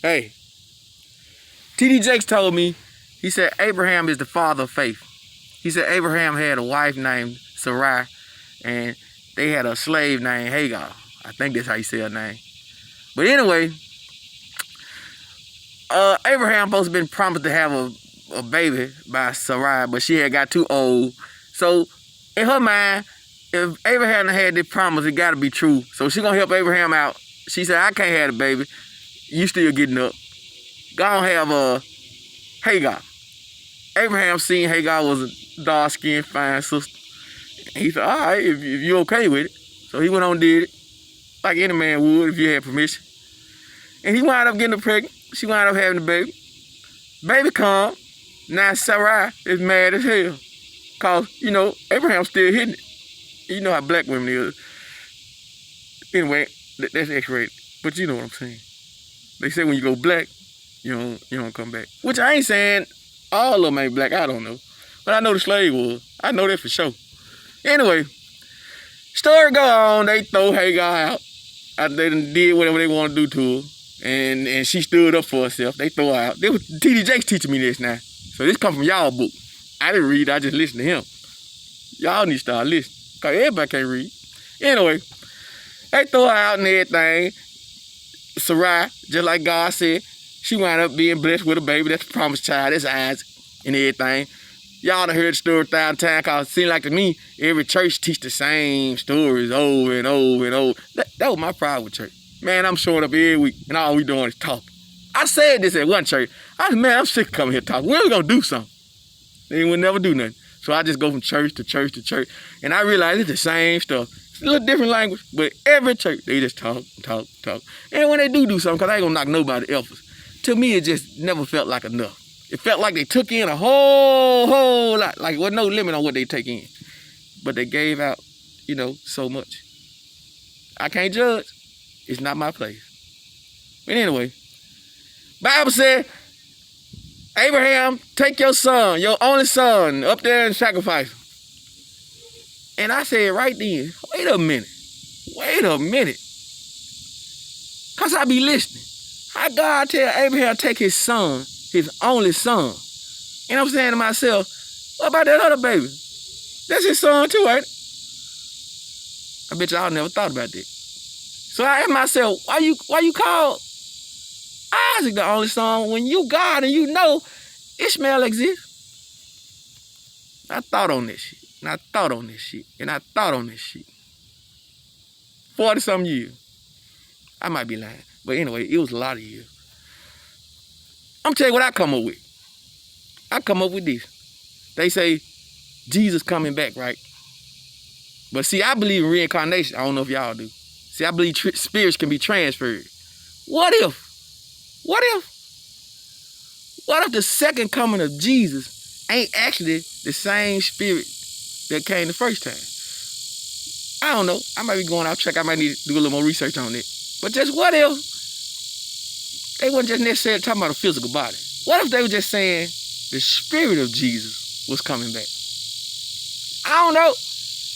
Hey, T.D. Jakes told me, he said Abraham is the father of faith. He said Abraham had a wife named Sarai, and they had a slave named Hagar. I think that's how you say her name. But anyway, Abraham supposed to been promised to have a baby by Sarai, but she had got too old. So in her mind, if Abraham had this promise, it got to be true. So she gonna help Abraham out. She said, I can't have a baby. You still getting up. Gonna have a Hagar. Abraham seen Hagar was a dark-skinned, fine sister. He said, all right, if you're okay with it. So he went on and did it, like any man would if you had permission. And he wound up getting her pregnant. She wound up having the baby. Baby come. Now Sarai is mad as hell. Because, Abraham's still hitting it. You know how black women is. Anyway, that's X-rated. But you know what I'm saying. They say when you go black, you don't come back. Which I ain't saying all of them ain't black. I don't know. But I know the slave was. I know that for sure. Anyway, story go on. They throw Hagar out. They done did whatever they want to do to her. And she stood up for herself. They throw her out. This was T.D. Jakes teaching me this now. So this come from y'all book. I didn't read it. I just listened to him. Y'all need to start listening. Because everybody can't read. Anyway, they throw her out and everything. Sarai, just like God said, she wound up being blessed with a baby. That's the promised child. That's Isaac and everything. Y'all done heard the story 1,000 times because it seems like to me, every church teach the same stories over and over and over. That was my problem with church. Man, I'm showing up every week and all we doing is talking. I said this at one church. I said, man, I'm sick of coming here talking. When we gonna do something? They would never do nothing. So I just go from church to church to church. And I realize it's the same stuff. It's a little different language, but every church, they just talk. And when they do something, because I ain't gonna knock nobody else, to me, it just never felt like enough. It felt like they took in a whole lot. Like, there was no limit on what they take in. But they gave out, so much. I can't judge. It's not my place. But anyway, Bible said, Abraham, take your son, your only son, up there and sacrifice him. And I said right then, wait a minute. Because I be listening. How God tell Abraham take his son, his only son. And I'm saying to myself, what about that other baby? That's his son too, ain't it? I bet y'all never thought about that. So I asked myself, why you call Isaac the only son when you God and you know Ishmael exists? I thought on this shit. And I thought on this shit. 40-something years. I might be lying. But anyway, it was a lot of years. I'm telling you what I come up with. I come up with this. They say Jesus coming back, right? But see, I believe in reincarnation. I don't know if y'all do. See, I believe spirits can be transferred. What if the second coming of Jesus ain't actually the same spirit that came the first time? I don't know. I might be going off track. I might need to do a little more research on it. But just what if they weren't just necessarily talking about a physical body? What if they were just saying the spirit of Jesus was coming back? I don't know.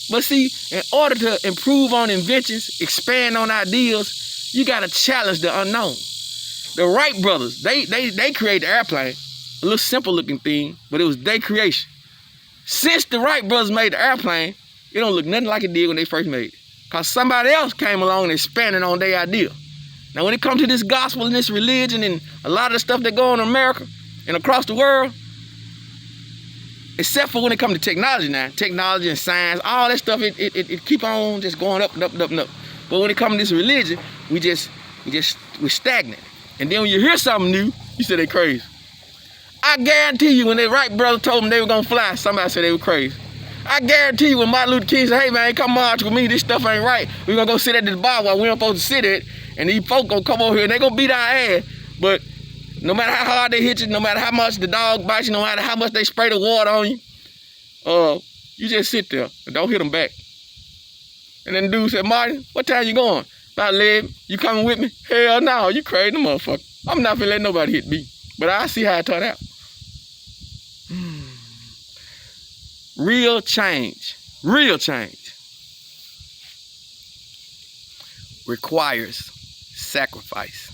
But see, in order to improve on inventions, expand on ideas, you got to challenge the unknown. The Wright brothers, they created the airplane. A little simple looking thing, but it was their creation. Since the Wright brothers made the airplane, it don't look nothing like it did when they first made it. Because somebody else came along and expanded on their idea. Now when it comes to this gospel and this religion and a lot of the stuff that go on in America and across the world, except for when it comes to technology now, technology and science, all that stuff, it keep on just going up and up and up and up. But when it comes to this religion, we're stagnant. And then when you hear something new, you say they crazy. I guarantee you when the Wright brothers told them they were gonna fly, somebody said they were crazy. I guarantee you when Martin Luther King said, hey man, come march with me, this stuff ain't right. We're gonna go sit at this bar while we don't supposed to sit at, and these folk gonna come over here and they gonna beat our ass. But no matter how hard they hit you, no matter how much the dog bites you, no matter how much they spray the water on you, you just sit there and don't hit them back. And then the dude said, Martin, what time you going? About 11. You coming with me? Hell no, you crazy motherfucker. I'm not finna let nobody hit me. But I see how it turned out. Real change requires sacrifice.